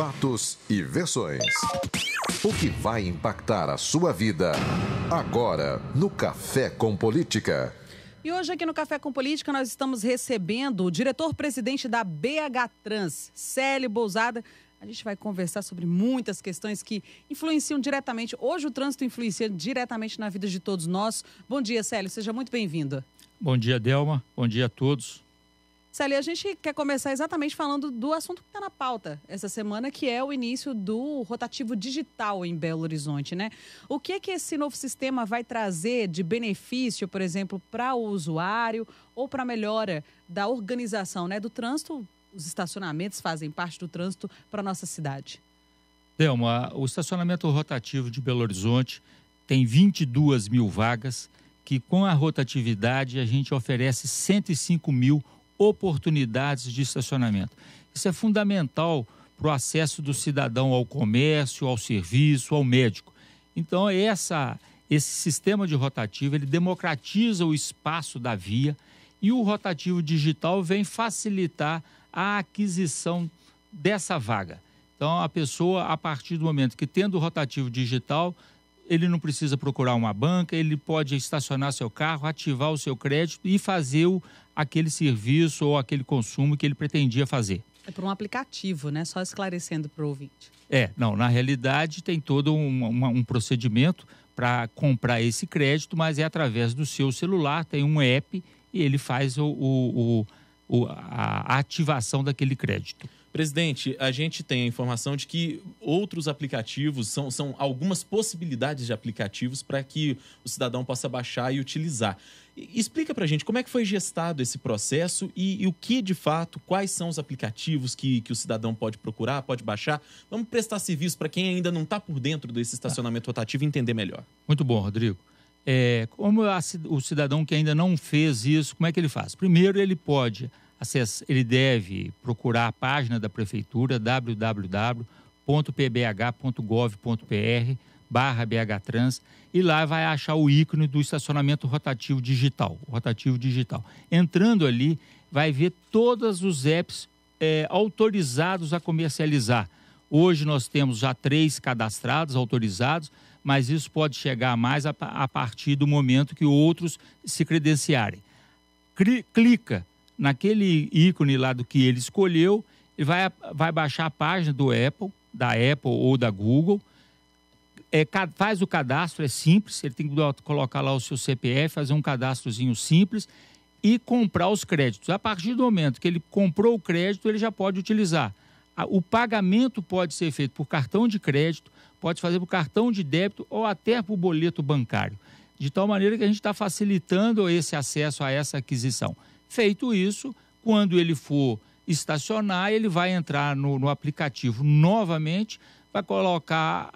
fatos e versões. O que vai impactar a sua vida agora no Café com Política. E hoje aqui no Café com Política nós estamos recebendo o diretor-presidente da BH Trans, Célio Bousada. A gente vai conversar sobre muitas questões que influenciam diretamente. Hoje o trânsito influencia diretamente na vida de todos nós. Bom dia, Célio. Seja muito bem-vindo. Bom dia, Delma. Bom dia a todos. Célio, a gente quer começar exatamente falando do assunto que está na pauta essa semana, que é o início do rotativo digital em Belo Horizonte, né? O que é que esse novo sistema vai trazer de benefício, por exemplo, para o usuário ou para a melhora da organização, né, do trânsito? Os estacionamentos fazem parte do trânsito para a nossa cidade. Delma, o estacionamento rotativo de Belo Horizonte tem 22 mil vagas, que com a rotatividade a gente oferece 105 mil oportunidades de estacionamento. Isso é fundamental para o acesso do cidadão ao comércio, ao serviço, ao médico. Então, esse sistema de rotativo, ele democratiza o espaço da via e o rotativo digital vem facilitar a aquisição dessa vaga. Então, a pessoa, a partir do momento que tendo o rotativo digital, ele não precisa procurar uma banca, ele pode estacionar seu carro, ativar o seu crédito e fazer aquele serviço ou aquele consumo que ele pretendia fazer. É por um aplicativo, né? Só esclarecendo para o ouvinte. Na realidade tem todo um procedimento para comprar esse crédito, mas é através do seu celular, tem um app e ele faz a ativação daquele crédito. Presidente, a gente tem a informação de que outros aplicativos, são algumas possibilidades de aplicativos para que o cidadão possa baixar e utilizar. Explica para a gente como é que foi gestado esse processo e o que, de fato, quais são os aplicativos que o cidadão pode procurar, pode baixar. Vamos prestar serviço para quem ainda não está por dentro desse estacionamento rotativo e entender melhor. Muito bom, Rodrigo. Como o cidadão que ainda não fez isso, como é que ele faz? Primeiro, ele deve procurar a página da Prefeitura, www.pbh.gov.br/bhtrans, e lá vai achar o ícone do estacionamento rotativo digital. Entrando ali, vai ver todos os apps autorizados a comercializar. Hoje nós temos já 3 cadastrados, autorizados, mas isso pode chegar a mais a partir do momento que outros se credenciarem. Clica naquele ícone lá do que ele escolheu, ele vai baixar a página da Apple ou da Google, faz o cadastro, é simples, ele tem que colocar lá o seu CPF, fazer um cadastrozinho simples e comprar os créditos. A partir do momento que ele comprou o crédito, ele já pode utilizar. O pagamento pode ser feito por cartão de crédito, pode fazer por cartão de débito ou até por boleto bancário, de tal maneira que a gente está facilitando esse acesso a essa aquisição. Feito isso, quando ele for estacionar, ele vai entrar no aplicativo novamente, vai colocar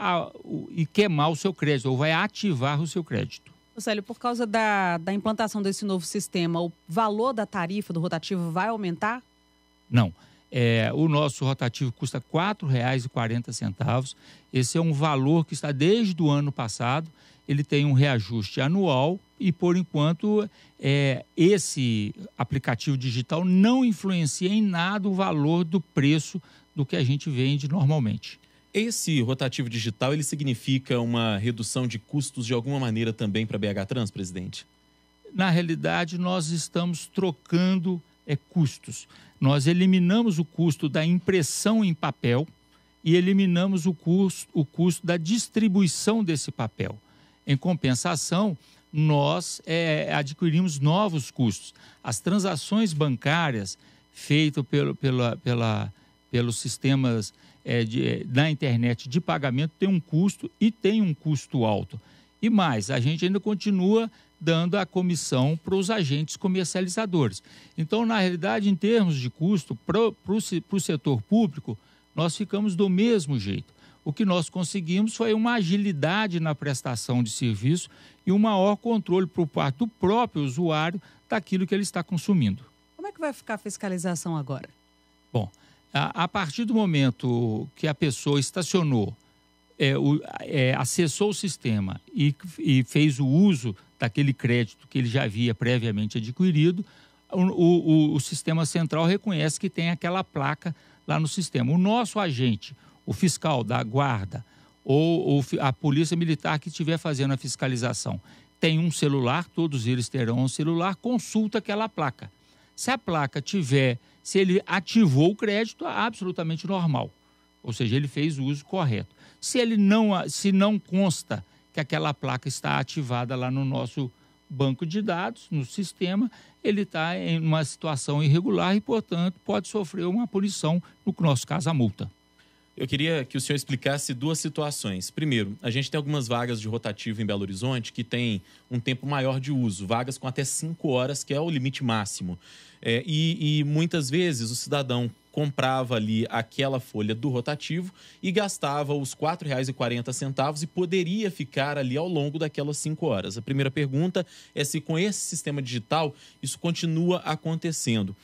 e queimar o seu crédito, ou vai ativar o seu crédito. Célio, por causa da implantação desse novo sistema, o valor da tarifa do rotativo vai aumentar? Não. O nosso rotativo custa R$ 4,40. Esse é um valor que está desde o ano passado. Ele tem um reajuste anual e, por enquanto, esse aplicativo digital não influencia em nada o valor do preço do que a gente vende normalmente. Esse rotativo digital, ele significa uma redução de custos de alguma maneira também para a BH Trans, presidente? Na realidade, nós estamos trocando custos. Nós eliminamos o custo da impressão em papel e eliminamos o custo da distribuição desse papel. Em compensação, nós adquirimos novos custos. As transações bancárias feitas pelos sistemas da internet de pagamento têm um custo e tem um custo alto. E mais, a gente ainda continua dando a comissão para os agentes comercializadores. Então, na realidade, em termos de custo, para o setor público, nós ficamos do mesmo jeito. O que nós conseguimos foi uma agilidade na prestação de serviço e um maior controle por parte do próprio usuário daquilo que ele está consumindo. Como é que vai ficar a fiscalização agora? Bom, a partir do momento que a pessoa estacionou, acessou o sistema e fez o uso daquele crédito que ele já havia previamente adquirido, o sistema central reconhece que tem aquela placa lá no sistema. O nosso agente o fiscal da guarda ou a polícia militar que estiver fazendo a fiscalização tem um celular, todos eles terão um celular, consulta aquela placa. Se a placa se ele ativou o crédito, é absolutamente normal. Ou seja, ele fez o uso correto. Se não consta que aquela placa está ativada lá no nosso banco de dados, no sistema, ele está em uma situação irregular e, portanto, pode sofrer uma punição, no nosso caso, a multa. Eu queria que o senhor explicasse duas situações. Primeiro, a gente tem algumas vagas de rotativo em Belo Horizonte que tem um tempo maior de uso, vagas com até 5 horas, que é o limite máximo. E muitas vezes o cidadão comprava ali aquela folha do rotativo e gastava os R$ 4,40 e poderia ficar ali ao longo daquelas 5 horas. A primeira pergunta é se com esse sistema digital isso continua acontecendo.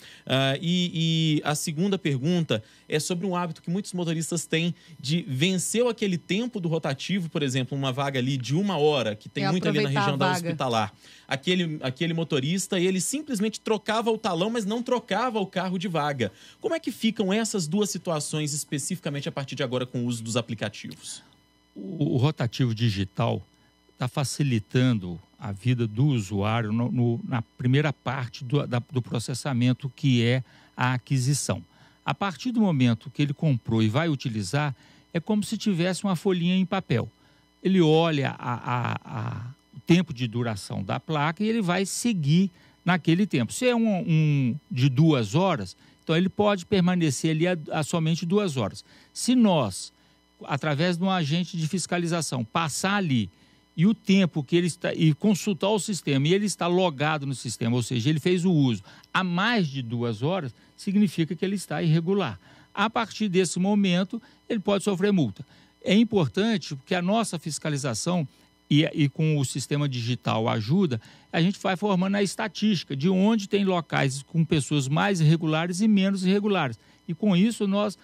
E a segunda pergunta é sobre um hábito que muitos motoristas têm de venceu aquele tempo do rotativo, por exemplo, uma vaga ali de 1 hora, que tem muito ali na região da Hospitalar. Aquele motorista, ele simplesmente trocava o talão, mas não trocava o carro de vaga. Como é que ficam essas duas situações especificamente a partir de agora com o uso dos aplicativos? O rotativo digital está facilitando a vida do usuário na primeira parte do processamento, que é a aquisição. A partir do momento que ele comprou e vai utilizar, é como se tivesse uma folhinha em papel. Ele olha o tempo de duração da placa e ele vai seguir naquele tempo. Se é um de 2 horas, então ele pode permanecer ali a somente 2 horas. Se nós, através de um agente de fiscalização, passar ali e o tempo que ele está e consultar o sistema e ele está logado no sistema, ou seja, ele fez o uso há mais de 2 horas, significa que ele está irregular. A partir desse momento, ele pode sofrer multa. É importante que a nossa fiscalização e com o sistema digital ajuda, a gente vai formando a estatística de onde tem locais com pessoas mais irregulares e menos irregulares. E com isso nós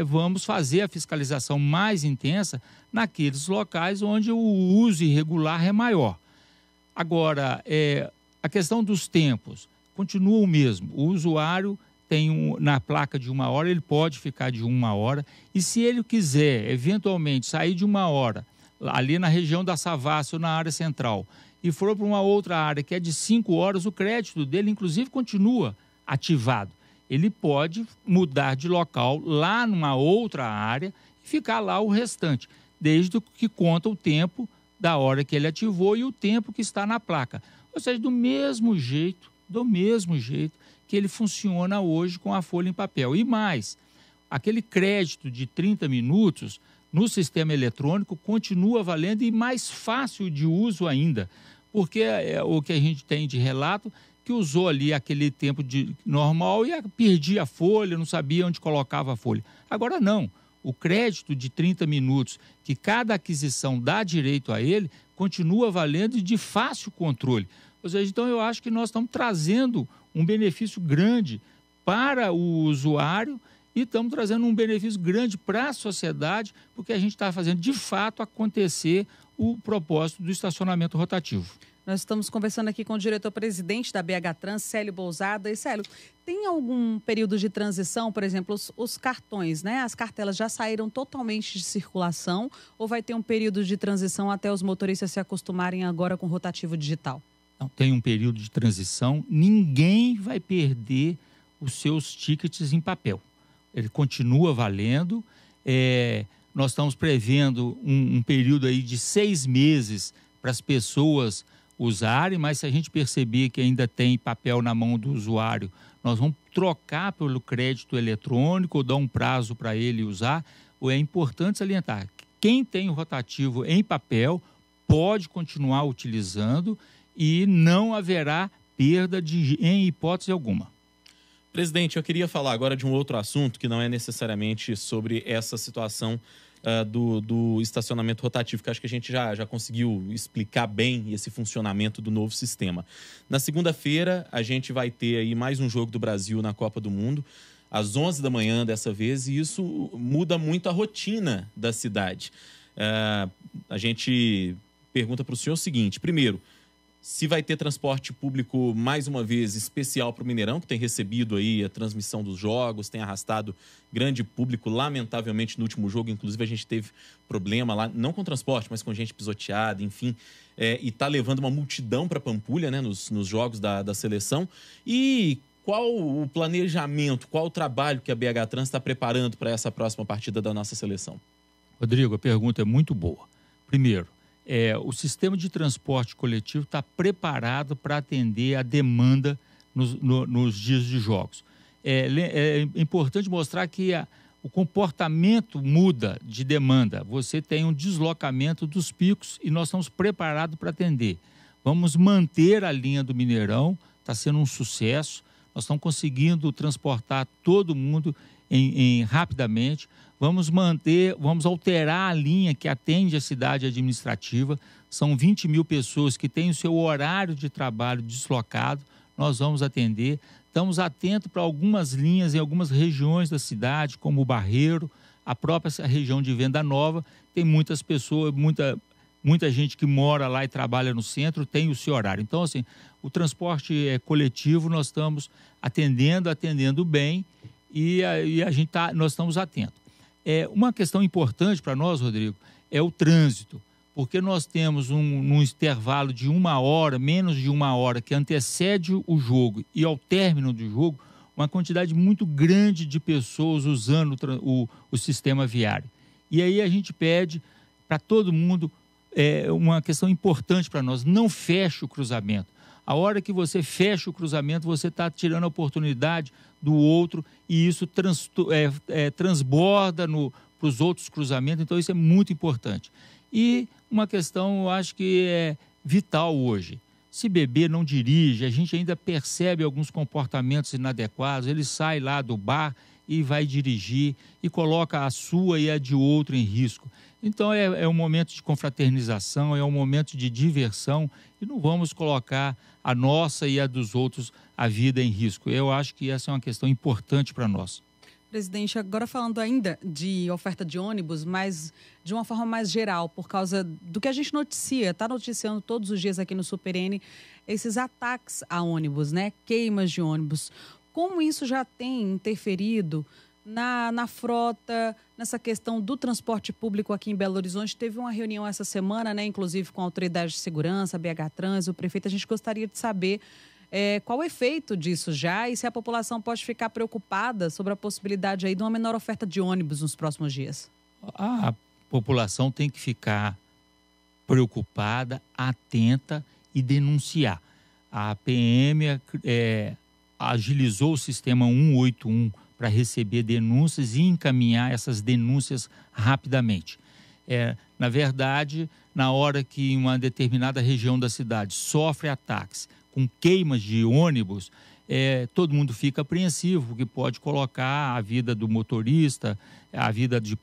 vamos fazer a fiscalização mais intensa naqueles locais onde o uso irregular é maior. Agora, a questão dos tempos continua o mesmo. O usuário tem na placa de 1 hora, ele pode ficar de 1 hora. E se ele quiser, eventualmente, sair de 1 hora, ali na região da Savassi ou na área central, e for para uma outra área que é de 5 horas, o crédito dele, inclusive, continua ativado. Ele pode mudar de local lá numa outra área e ficar lá o restante, desde que conta o tempo da hora que ele ativou e o tempo que está na placa. Ou seja, do mesmo jeito que ele funciona hoje com a folha em papel. E mais, aquele crédito de 30 minutos no sistema eletrônico continua valendo e mais fácil de uso ainda, porque é o que a gente tem de relato, que usou ali aquele tempo normal e perdia a folha, não sabia onde colocava a folha. Agora não, o crédito de 30 minutos, que cada aquisição dá direito a ele, continua valendo e de fácil controle. Ou seja, então eu acho que nós estamos trazendo um benefício grande para o usuário e estamos trazendo um benefício grande para a sociedade, porque a gente está fazendo de fato acontecer o propósito do estacionamento rotativo. Nós estamos conversando aqui com o diretor-presidente da BH Trans, Célio Bousada. E Célio, tem algum período de transição, por exemplo, os cartões, né? As cartelas já saíram totalmente de circulação ou vai ter um período de transição até os motoristas se acostumarem agora com o rotativo digital? Não, tem um período de transição, ninguém vai perder os seus tickets em papel. Ele continua valendo. Nós estamos prevendo um período aí de 6 meses para as pessoas usarem, mas se a gente perceber que ainda tem papel na mão do usuário, nós vamos trocar pelo crédito eletrônico ou dar um prazo para ele usar. É importante salientar que quem tem o rotativo em papel pode continuar utilizando e não haverá perda em hipótese alguma. Presidente, eu queria falar agora de um outro assunto que não é necessariamente sobre essa situação do estacionamento rotativo, que acho que a gente já conseguiu explicar bem esse funcionamento do novo sistema. Na segunda-feira, a gente vai ter aí mais um jogo do Brasil na Copa do Mundo, às 11 da manhã dessa vez, e isso muda muito a rotina da cidade. A gente pergunta para o senhor o seguinte: primeiro, se vai ter transporte público, mais uma vez, especial para o Mineirão, que tem recebido aí a transmissão dos jogos, tem arrastado grande público, lamentavelmente, no último jogo. Inclusive, a gente teve problema lá, não com transporte, mas com gente pisoteada, enfim. E está levando uma multidão para Pampulha, né, nos jogos da seleção. E qual o planejamento, qual o trabalho que a BH Trans está preparando para essa próxima partida da nossa seleção? Rodrigo, a pergunta é muito boa. Primeiro, o sistema de transporte coletivo está preparado para atender a demanda nos dias de jogos. É importante mostrar que o comportamento muda de demanda. Você tem um deslocamento dos picos e nós estamos preparados para atender. Vamos manter a linha do Mineirão, está sendo um sucesso. Nós estamos conseguindo transportar todo mundo rapidamente. Vamos alterar a linha que atende a cidade administrativa. São 20 mil pessoas que têm o seu horário de trabalho deslocado. Nós vamos atender. Estamos atentos para algumas linhas em algumas regiões da cidade, como o Barreiro, a própria região de Venda Nova. Tem muitas pessoas, muita gente que mora lá e trabalha no centro, tem o seu horário. Então, assim, o transporte coletivo nós estamos atendendo bem e nós estamos atentos. Uma questão importante para nós, Rodrigo, é o trânsito, porque nós temos num intervalo de 1 hora, menos de 1 hora, que antecede o jogo e ao término do jogo, uma quantidade muito grande de pessoas usando o sistema viário. E aí a gente pede para todo mundo, uma questão importante para nós, não feche o cruzamento. A hora que você fecha o cruzamento, você está tirando a oportunidade do outro e isso transborda para os outros cruzamentos, então isso é muito importante. E uma questão, eu acho que é vital hoje. Se beber, não dirige, a gente ainda percebe alguns comportamentos inadequados, ele sai lá do bar e vai dirigir e coloca a sua e a de outro em risco. Então é um momento de confraternização, é um momento de diversão e não vamos colocar a nossa e a dos outros a vida em risco. Eu acho que essa é uma questão importante para nós. Presidente, agora falando ainda de oferta de ônibus, mas de uma forma mais geral, por causa do que a gente está noticiando todos os dias aqui no Super N, esses ataques a ônibus, né? Queimas de ônibus. Como isso já tem interferido na frota, nessa questão do transporte público aqui em Belo Horizonte? Teve uma reunião essa semana, né, inclusive com a Autoridade de Segurança, a BH Trans, o prefeito. A gente gostaria de saber qual o efeito disso já e se a população pode ficar preocupada sobre a possibilidade aí de uma menor oferta de ônibus nos próximos dias. A população tem que ficar preocupada, atenta e denunciar. A PM agilizou o sistema 181 para receber denúncias e encaminhar essas denúncias rapidamente. Na verdade, na hora que uma determinada região da cidade sofre ataques com queimas de ônibus, todo mundo fica apreensivo, porque pode colocar a vida do motorista, a vida de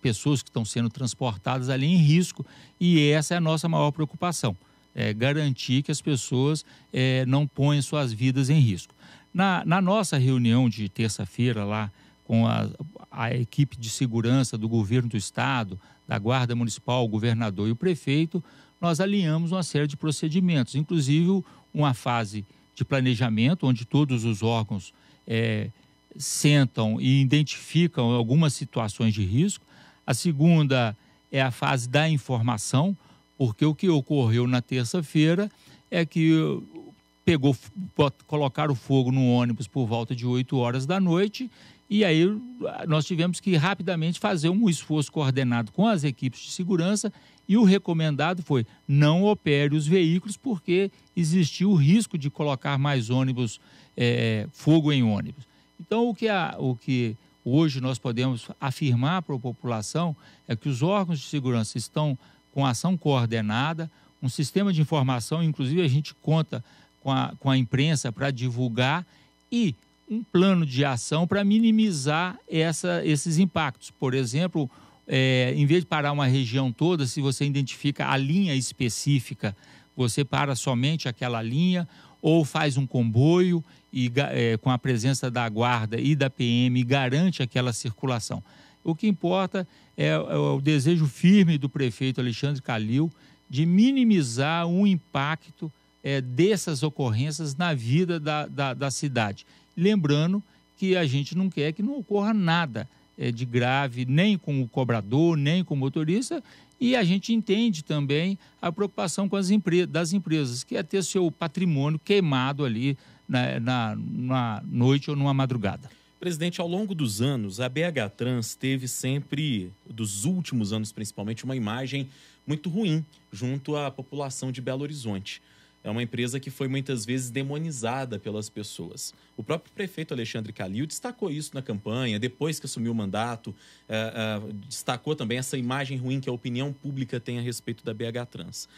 pessoas que estão sendo transportadas ali em risco, e essa é a nossa maior preocupação, garantir que as pessoas não ponham suas vidas em risco. Na nossa reunião de terça-feira lá com a equipe de segurança do governo do estado, da Guarda Municipal, o governador e o prefeito, nós alinhamos uma série de procedimentos, inclusive uma fase de planejamento, onde todos os órgãos sentam e identificam algumas situações de risco. A segunda é a fase da informação, porque o que ocorreu na terça-feira é que colocaram fogo no ônibus por volta de 8 horas da noite, e aí nós tivemos que rapidamente fazer um esforço coordenado com as equipes de segurança, e o recomendado foi: não opere os veículos, porque existiu o risco de colocar mais fogo em ônibus. Então, o que hoje nós podemos afirmar para a população é que os órgãos de segurança estão com ação coordenada, um sistema de informação, inclusive a gente conta com a imprensa para divulgar, e um plano de ação para minimizar esses impactos. Por exemplo, em vez de parar uma região toda, se você identifica a linha específica, você para somente aquela linha, ou faz um comboio e, com a presença da guarda e da PM, garante aquela circulação. O que importa é o desejo firme do prefeito Alexandre Calil de minimizar o impacto dessas ocorrências na vida da cidade. Lembrando que a gente não quer que não ocorra nada de grave, nem com o cobrador, nem com o motorista, e a gente entende também a preocupação com das empresas, que é ter seu patrimônio queimado ali na noite ou numa madrugada. Presidente, ao longo dos anos, a BH Trans teve sempre, dos últimos anos principalmente, uma imagem muito ruim junto à população de Belo Horizonte. É uma empresa que foi muitas vezes demonizada pelas pessoas. O próprio prefeito Alexandre Calil destacou isso na campanha, depois que assumiu o mandato, destacou também essa imagem ruim que a opinião pública tem a respeito da BH Trans.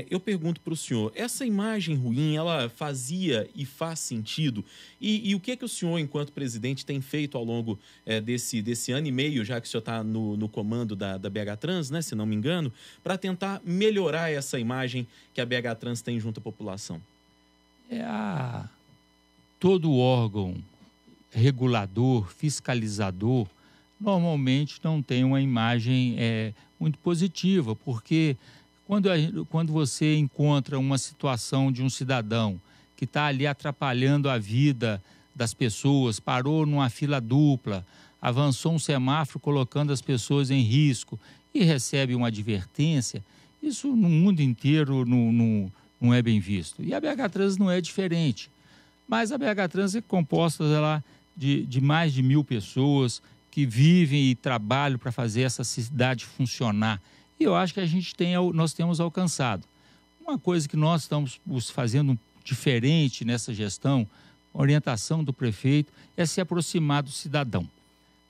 Eu pergunto para o senhor, essa imagem ruim, ela fazia e faz sentido? E o que é que o senhor, enquanto presidente, tem feito ao longo desse ano e meio, já que o senhor está no comando da BH Trans, né, se não me engano, para tentar melhorar essa imagem que a BH Trans tem junto à população? Todo órgão regulador, fiscalizador, normalmente não tem uma imagem muito positiva, porque quando você encontra uma situação de um cidadão que está ali atrapalhando a vida das pessoas, parou numa fila dupla, avançou um semáforo colocando as pessoas em risco e recebe uma advertência, isso no mundo inteiro não é bem visto. E a BH Trans não é diferente. Mas a BH Trans é composta de mais de 1.000 pessoas que vivem e trabalham para fazer essa cidade funcionar. E eu acho que nós temos alcançado. Uma coisa que nós estamos fazendo diferente nessa gestão, a orientação do prefeito, é se aproximar do cidadão.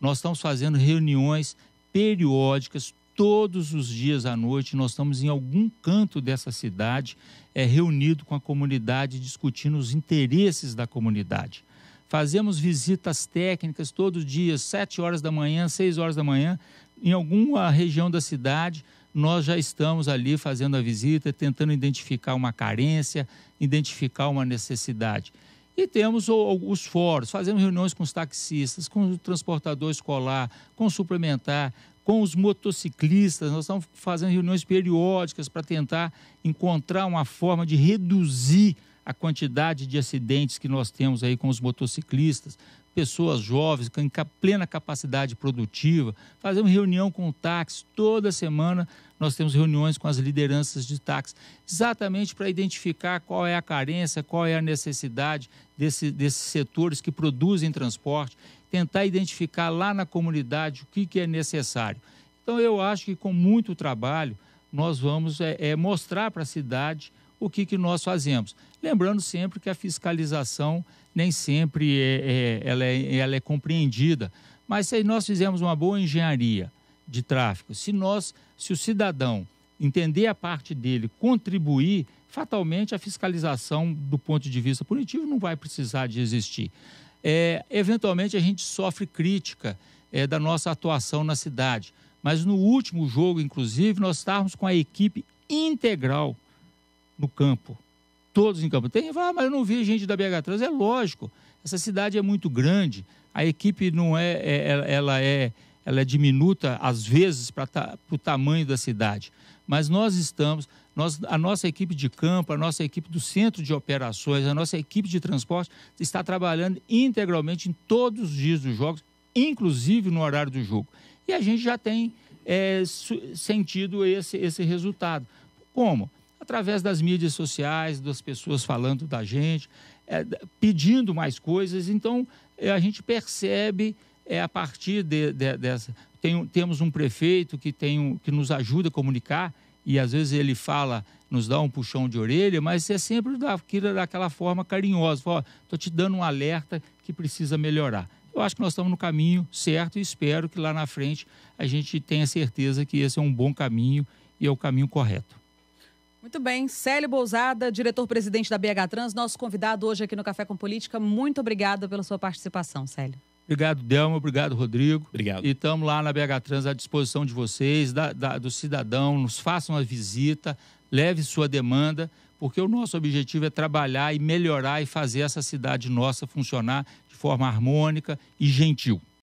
Nós estamos fazendo reuniões periódicas, todos os dias à noite, nós estamos em algum canto dessa cidade, reunido com a comunidade, discutindo os interesses da comunidade. Fazemos visitas técnicas todos os dias, 7 horas da manhã, 6 horas da manhã, em alguma região da cidade, nós já estamos ali fazendo a visita, tentando identificar uma carência, identificar uma necessidade. E temos os fóruns, fazemos reuniões com os taxistas, com o transportador escolar, com o suplementar, com os motociclistas. Nós estamos fazendo reuniões periódicas para tentar encontrar uma forma de reduzir a quantidade de acidentes que nós temos aí com os motociclistas, pessoas jovens com plena capacidade produtiva. Fazemos reunião com o táxi, toda semana nós temos reuniões com as lideranças de táxi, exatamente para identificar qual é a carência, qual é a necessidade desses setores que produzem transporte, tentar identificar lá na comunidade o que é necessário. Então eu acho que com muito trabalho nós vamos mostrar para a cidade o que nós fazemos. Lembrando sempre que a fiscalização nem sempre ela é compreendida, mas se nós fizermos uma boa engenharia de tráfego, se o cidadão entender a parte dele, contribuir, fatalmente a fiscalização do ponto de vista punitivo não vai precisar de existir. Eventualmente a gente sofre crítica da nossa atuação na cidade, mas no último jogo, inclusive, nós estávamos com a equipe integral no campo, todos em campo. Mas eu não vi gente da BH Trans. É lógico, essa cidade é muito grande, a equipe não ela é diminuta às vezes para o tamanho da cidade, mas a nossa equipe de campo, a nossa equipe do centro de operações, a nossa equipe de transporte está trabalhando integralmente em todos os dias dos jogos, inclusive no horário do jogo. E a gente já tem sentido esse resultado. Como? Através das mídias sociais, das pessoas falando da gente, pedindo mais coisas. Então, a gente percebe, a partir dessa... Temos um prefeito que nos ajuda a comunicar, e às vezes ele nos dá um puxão de orelha, mas é sempre daquela forma carinhosa. Estou te dando um alerta que precisa melhorar. Eu acho que nós estamos no caminho certo e espero que lá na frente a gente tenha certeza que esse é um bom caminho e é o caminho correto. Muito bem. Célio Bousada, diretor-presidente da BH Trans, nosso convidado hoje aqui no Café com Política. Muito obrigada pela sua participação, Célio. Obrigado, Delma. Obrigado, Rodrigo. Obrigado. E estamos lá na BH Trans à disposição de vocês, do cidadão. Nos façam a visita, leve sua demanda, porque o nosso objetivo é trabalhar e melhorar e fazer essa cidade nossa funcionar de forma harmônica e gentil.